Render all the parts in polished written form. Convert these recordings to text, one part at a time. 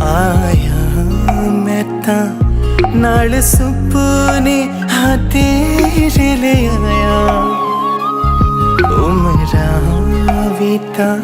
आया मैं तां नाल सुपने हाँ तेरे ले आया उमरां वी तां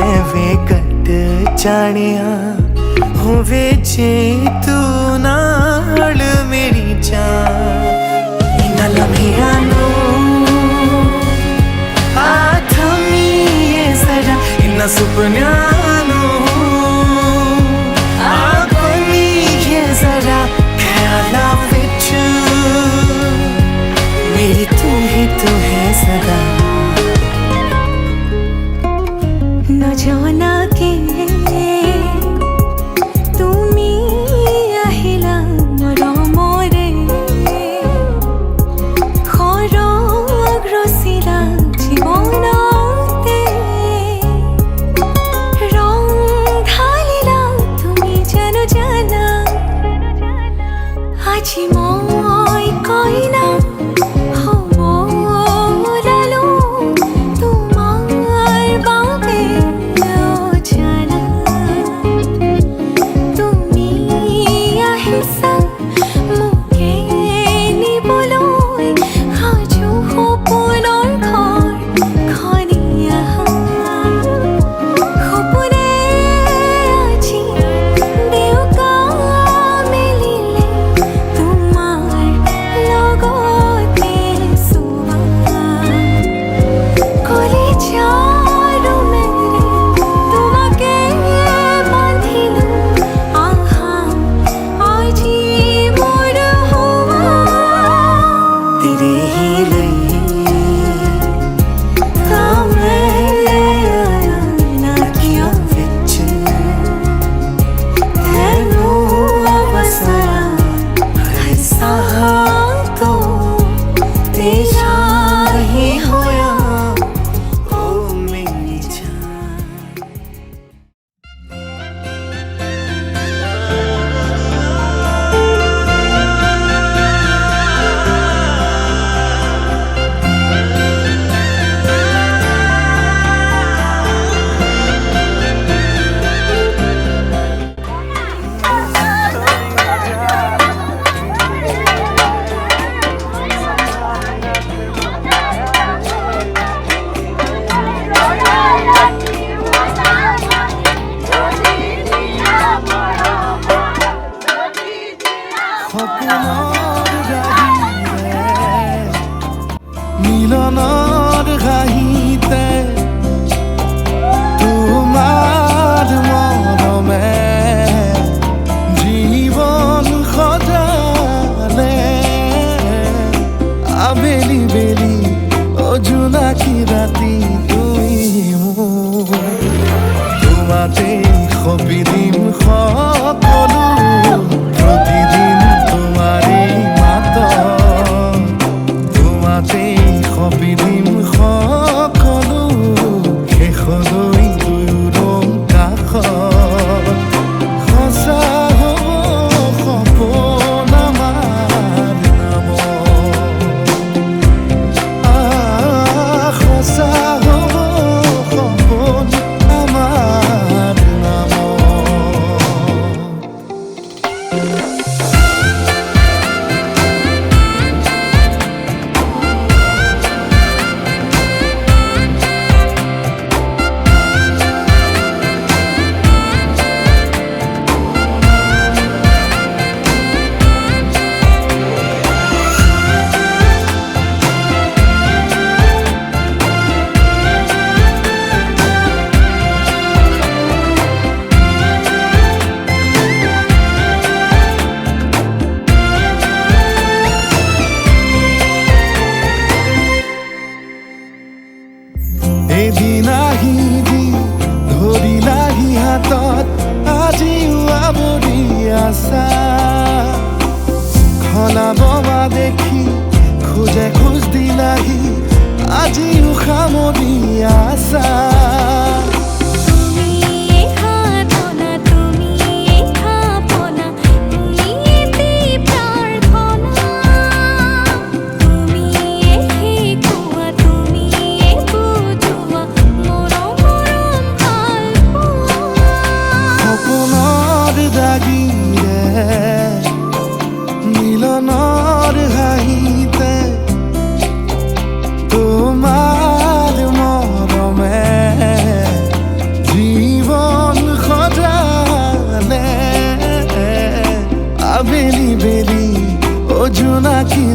एवे कट जानिया होवे जे तू नाल मेरी जान इन्हां लम्हियां नूं आ थमीए जरा इन्हां सुपनियां नूं आ कोईए जरा ख्यालां विच मेरी तू है सदा न जाना के তুমি আহিলা মৰমৰে খৰগ ৰচিলা জীৱনতে ৰং ঢালিলা তুমি জানো জানা আজি মই কইনা হ'ব ওলালো তোমাৰ বাবে জানা তুমি আহিছা মোকে নিবলৈ সাজু সপোনৰ ঘৰখনি সপোনে আজি দেউকা মেলিলে তোমাৰ লগতে চোৱা কলিজাৰ মেৰে তোমাকে বান্ধিলো আহা আজি মোৰ হোৱা तेरे ही लिए ਤਾਂ ਮੈਂ अखियां विच ਤੈਨੂੰ ਵਸਾਇਆ हर साह तो तेरा ही होया ओ मेरी जान মিলনৰ ঘাঁহিতে তোমাৰ মৰমে জীৱন সজালে আবেলি বেলি অজোনাকি ৰাতি তুমি মোৰ তোমাতে সবিদিন সকলো প্ৰতিদিন তোমাৰে মাত তোমাতে সবিদিন সকলো শেষলৈ দুয়োৰং কাষত সঁচা হ'ব সপোন আমাৰ নামত সঁচা হ'ব সপোন আমাৰ নামত এদিন আহিবি ধৰিলাহি হাতত আজিও আৱৰি আছা খলাব মা দেখি খোজে খোজ দিলাহি আজিও সামৰি আছা তুমি খাতনা তুমি খাপনা তুমি এতি প্ৰাৰ্থনা তুমি শিকোৱা তুমি বুজোৱা মৰম ভাল পোৱা সপোনৰ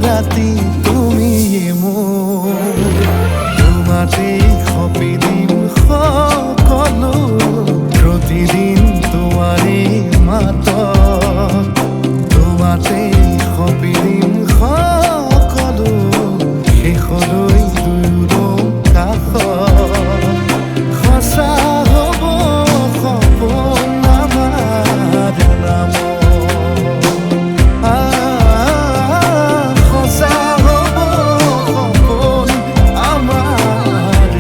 ৰাতি তুমিয়ে মোৰ তোমাতেই সপিদিম সকলো প্ৰতিদিন তোমাৰে মাতত তোমাতেই সপিদিম সকলো শেষলৈ দুয়ো কাষত সঁচা হ'ব সপোন আমাৰ নামত সঁচা হ'ব সপোন আমাৰ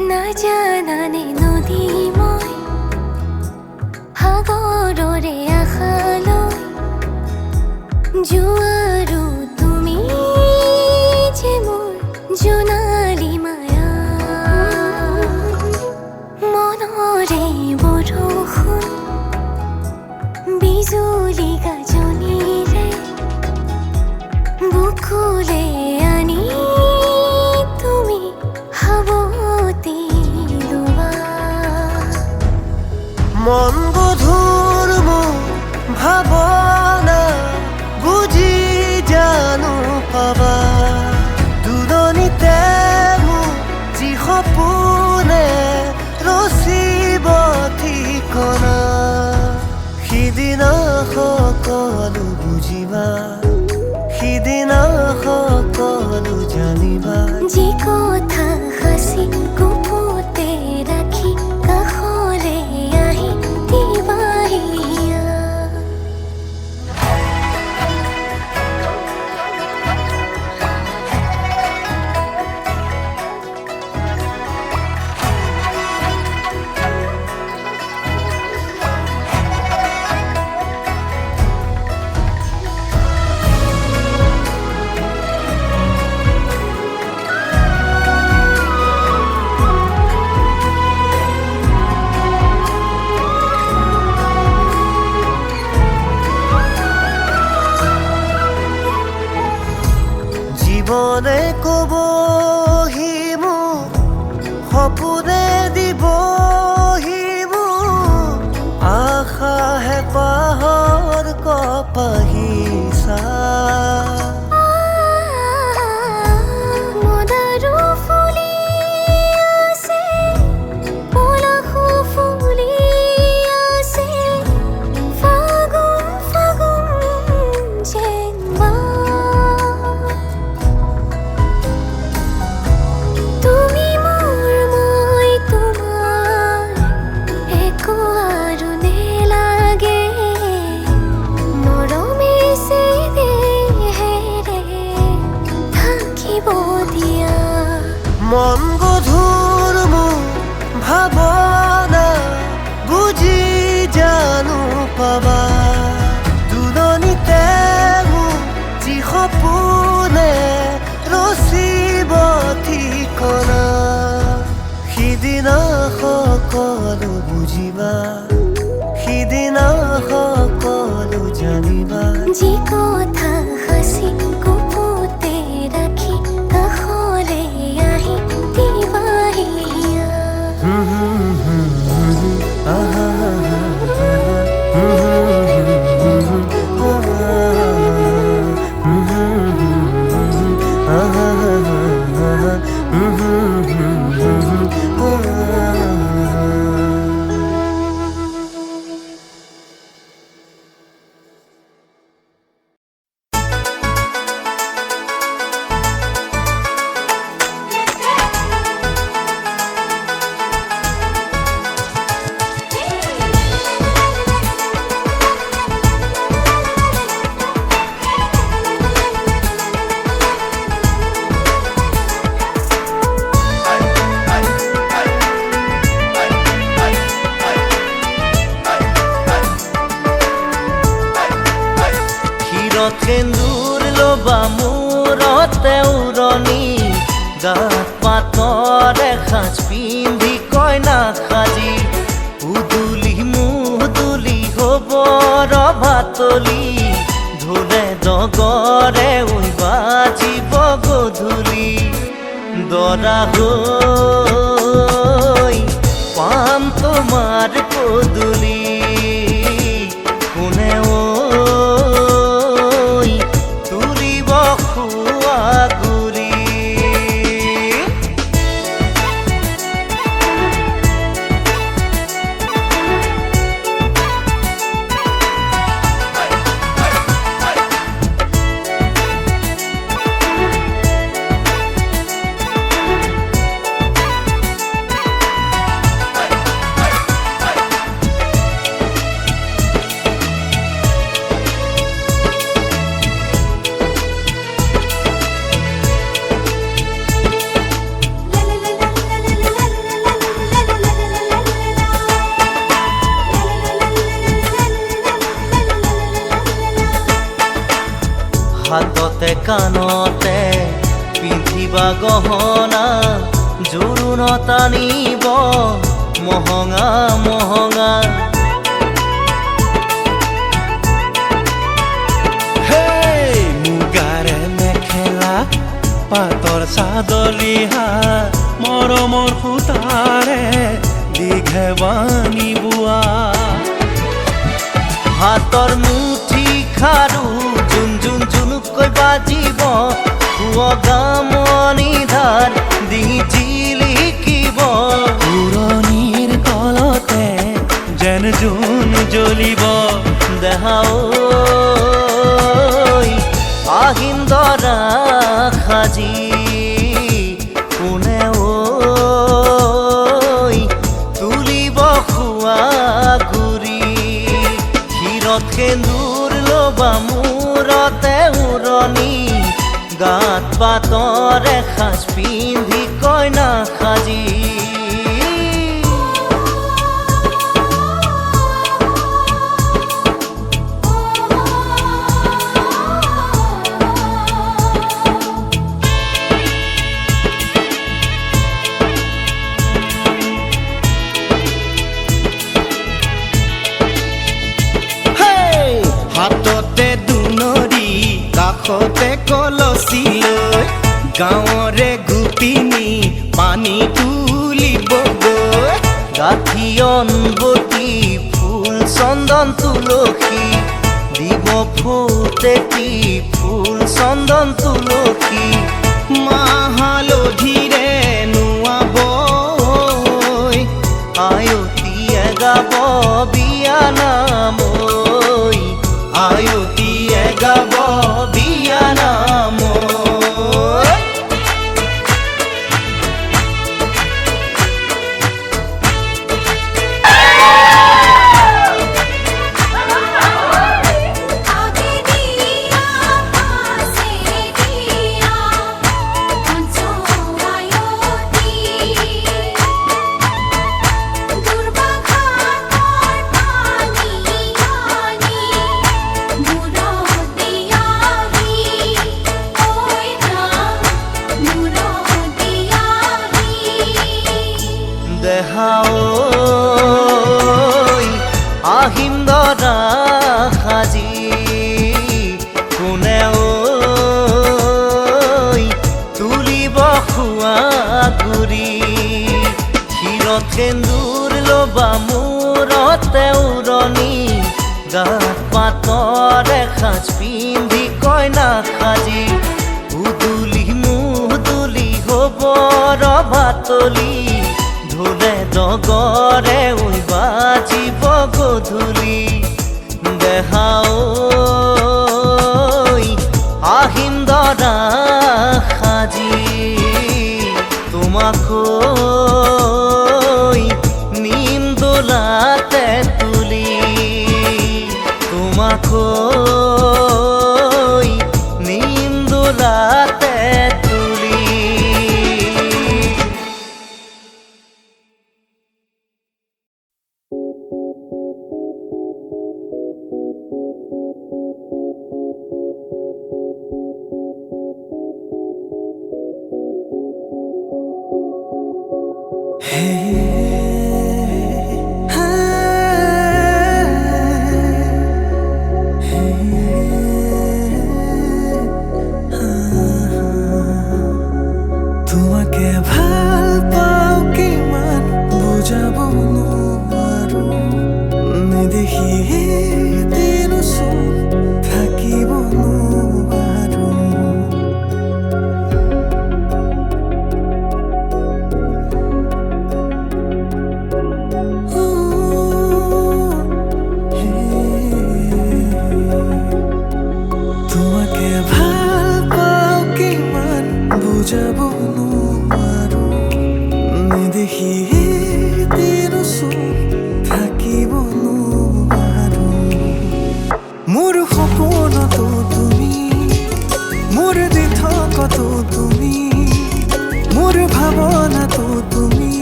নাজানানে নদী মই সাগৰৰে আশালৈ জোৱাৰো তুমি যে মোৰ জোনালী মায়া মনৰে বৰষুণ বিজুলী গাজনিৰে বুকুলে আনি তুমি হাবতি লোৱা মন গধুৰ মোৰ ভাৱনা বুজি জানো পাবা দুদনিতে মোৰ যি সপোনে ৰচিব ঠিকনা সিদিনা সকলো বুজিবা সিদিনা সকলো জানিবা যি কথা সাঁচি গুপুতে ৰাখি কাষলে আহি দিবাহিয়া জীৱনে ক'বহি মোক সপোনে দিবহি মোক আশা হেঁপাহৰ কপাহিচা মদাৰো ফুলি আছে পলাশো ফুলি আছে ফাগুন ফাগুন যেন তুমি মোৰ মই তোমাৰ একো আৰু নেলাগে মৰমে দেহেৰে থাকিব দিয়া মন গধুৰ মোৰ ভাৱনা বুজি জানো পাবা দুদনিতে মোৰ যি সপোনে ৰচিব ঠিকনা সিদিনা সকলো বুজিবা সিদিনা সকলো জানিবা যি কথা সাঁচি গুপুতে ৰাখি কাষলে আহি ক্ষীৰত সেন্দুৰ লবা মূৰতে উৰণি গাত পাতৰ এসাঁজ পিন্ধি কইনা সাজি উদুলি মুদুলি হ'ব ৰভাতলি ঢোলে ডগৰে উই বাজিব গধূলি দৰা হৈ পাম তোমাৰ পদূলি কোনে ঐ তুলিব খোৱা গুৰি হাততে কাণতে পিন্ধিবা গহনা জোৰোণত আনিব মহঙা মহঙা হেই মুগাৰে মেখেলা পাতৰ চাদৰ ৰিহা মৰমৰ সূতাৰে দীঘে বানি বোৱা হাতৰ মুঠি খাৰু জুন জুন জুনুকৈ বাজিব গামনি ধাৰ ডিঙি জিলিকিব পুৰণিৰ তলতে যেন জোন জ্বলিব দেহা ঐ আহিন দৰা সাজি কোনে ঐ তুলিব খোৱা গুৰি ক্ষীৰত সেন্দুৰ লবা মূৰতে উৰণি গাত পাতৰ এসাঁজ পিন্ধি কইনা সাজি হাততে দুনৰি কাষতে কলচি লৈ গাঁৱৰে গোপিনী পানী তুলিবগৈ গাঁঠি অনবতী ফুল চন্দন তুলসী দিব ফুটেতি ফুল চন্দন তুলসী মাহালধিৰে নোৱাবৈ আয়তীয়ে গাব বিয়া নাম আয়তীয়ে গাব বিয়া নাম আগে দিয়া পাশে দিয়া পঞ্চমায়তী দুর্বাঘাতর পানি আনি মুরো দিয়াহি ওই রাম মুরো দিয়াহি দেহা ঐ আহিম দৰা সাজি কোনে ঐ তুলিব খোৱা গুৰি ক্ষীৰত সেন্দুৰ লবা মূৰতে উৰণি গাত পাতৰ এসাঁজ পিন্ধি কইনা সাজি উদুলি মুদুলি হ'ব ৰভাতলি ঢোলে ডগৰে উই বাজিব গধূলি দেহা ঐ আহিম দৰা সাজি তোমাকৈ নিম দোলাতে তুলি তোমাকৈ নিম দোলাতে তুলি মোৰ সপোনতো তুমি, মোৰ দিঠকতো তুমি, মোৰ ভাৱনাতো তুমি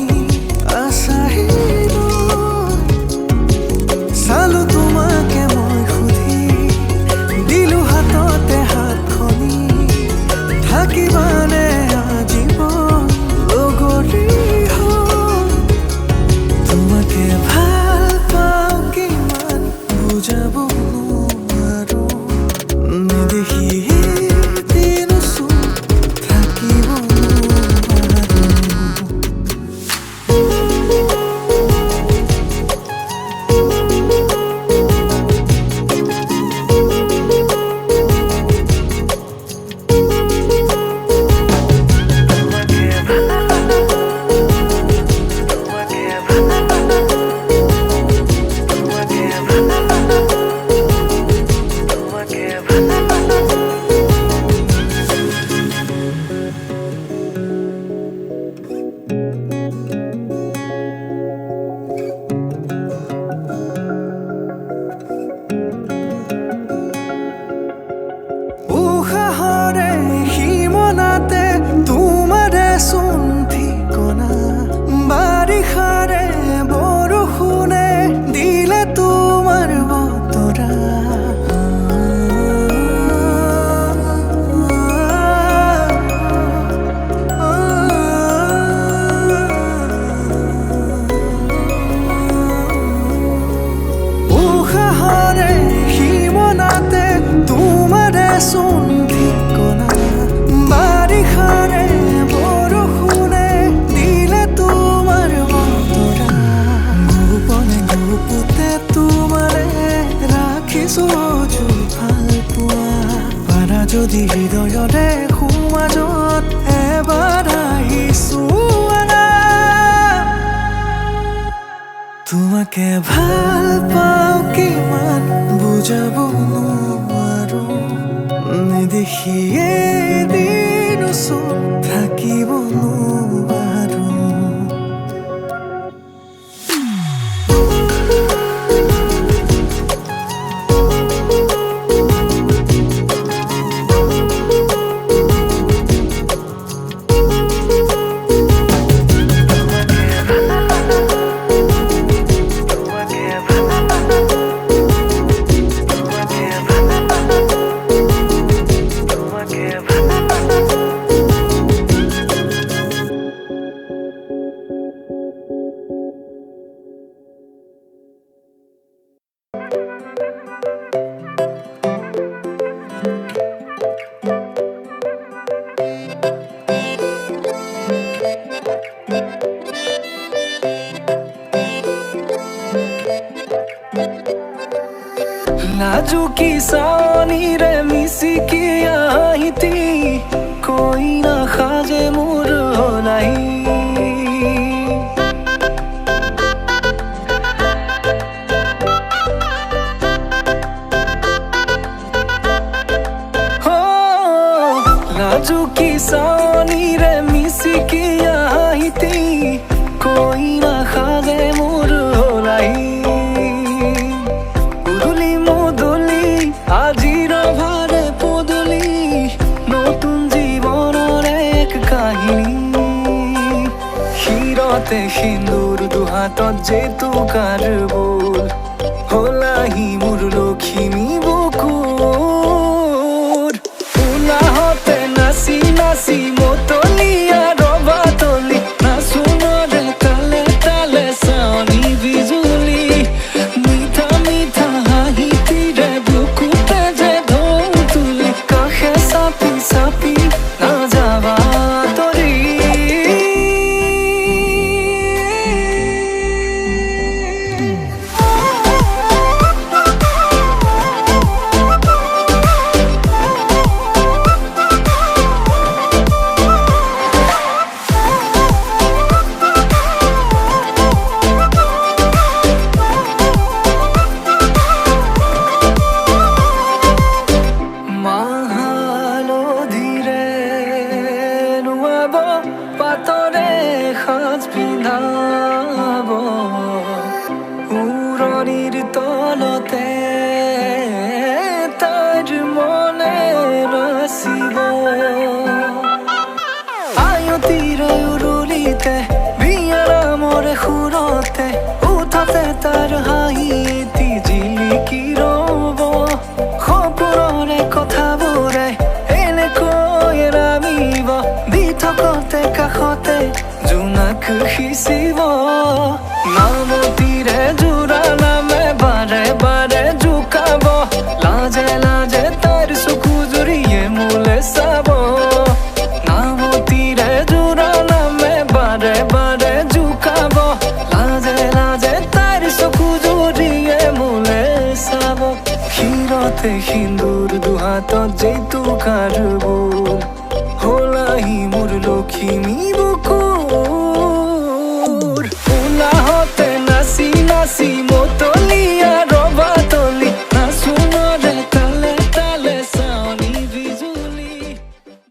আছাহি চালো তোমাকে মই সুধি দিলো হাততে হাতখনি থাকিবানে আজীৱন লগৰী হৈ তোমাকে ভাল পাওঁ কিমান বুজাব নোৱাৰো নেদেখি এদিন চোন থাকিব নোৱাৰো উশাহৰে সীমনাতে তোমাৰে চোন ঠিকনা বাৰিষাৰে বৰষুণে দিলে তোমাৰ বতৰা উশাহৰে সীমনাতে তোমাৰে চোন ঠিকনা বাৰিষাৰে বৰষুণে দিলে তোমাৰ বতৰা গোপনে গোপতে তোমাৰে ৰাখিছো ভাল পোৱা পাৰা যদি হৃদয়ৰে সমাজত এবাৰ আহিছো তোমাকে ভাল পাওঁ কিমান বুজাব নোৱাৰো নেদেখি এদিন চোন থাকিব নোৱাৰো নাজুকি চাৱনিৰে মিচিকি আহিতি কৈ নাখাজে মোৰ নাই নাজুকি চাৱনিৰে মিচিকি আহিতি কৈ নাখাজে মোৰ নাই আজিৰ ভাৰে পদূলি নতুন জীৱনৰ এক কাহিনী শিৰতে সিন্দুৰ দুহাতত জেতুকাৰ বোল হলাহি মোৰ লখিমী বুকুৰ উলাহতে নাচি নাচি মতলীয়া ৰবা তলি নাচোনৰে তালে তালে চাৱনি বিজুলি মিঠা মিঠা হাঁহিতিৰে বুকুতে যে ঢৌ তুলি কাষে চাপি চাপি নাযাবা তৰি খিচিব নামতিৰে জোৰা নামে বাৰে বাৰে জোকাব লাজে লাজে তাইৰ চকু জুৰিয়ে মোলে চাব নামতিৰে জোৰা নামে বাৰে বাৰে জোকাব লাজে লাজে তাইৰ চকু জুৰিয়ে মোলে চাব ক্ষীৰতে সিন্দুৰ দুহাতত জেতুকাৰ বোল হলাহি মোৰ লখিমী বুকুৰ উলাহতে নাচি নাচি